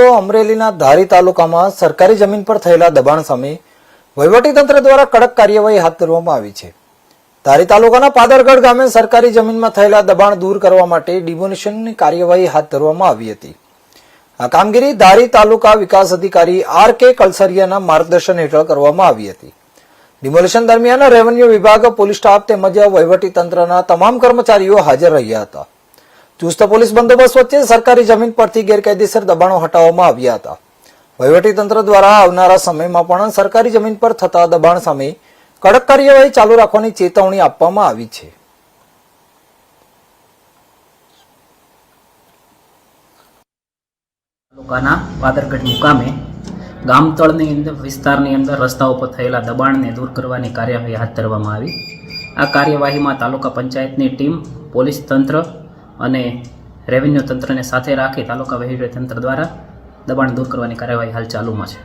તો અમરેલીના ધારી તાલુકામાં સરકારી જમીન પર થયેલા દબાણ સામે વહીવટીતંત્ર દ્વારા કડક કાર્યવાહી હાથ ધરવામાં આવી છે। ધારી તાલુકાના પાદરગઢ ગામે સરકારી જમીનમાં થયેલા દબાણ દૂર કરવા માટે ડિમોલિશનની કાર્યવાહી હાથ ધરવામાં આવી હતી। આ કામગીરી ધારી તાલુકા વિકાસ અધિકારી આર.કે. કલસરિયાના માર્ગદર્શન હેઠળ કરવામાં આવી હતી। ડિમોલિશન દરમિયાન રેવન્યુ વિભાગ, પોલીસ સ્ટાફ તેમજ વહીવટીતંત્રના તમામ કર્મચારીઓ હાજર રહ્યા હતા। ચુસ્ત પોલીસ બંદોબસ્ત વચ્ચે સરકારી જમીન પરથી ગેરકાયદેસર દબાણો હટાવવામાં આવ્યા હતા। વહીવટીતંત્ર દ્વારા આવનારા સમયમાં પણ સરકારી જમીન પર થતા દબાણ સામે કડક કાર્યવાહી ચાલુ રાખવાની ચેતવણી આપવામાં આવી છે। તાલુકાના પાદરગઢ મુકામે ગામતળની અંદર વિસ્તારની અંદર રસ્તાઓ પર થયેલા દબાણને દૂર કરવાની કાર્યવાહી હાથ ધરવામાં આવી। આ કાર્યવાહીમાં તાલુકા પંચાયતની ટીમ, પોલીસ તંત્ર અને રેવન્યુ તંત્રને સાથે રાખી તાલુકા વહીવટી તંત્ર દ્વારા દબાણ દૂર કરવાની કાર્યવાહી હાલ ચાલુમાં છે।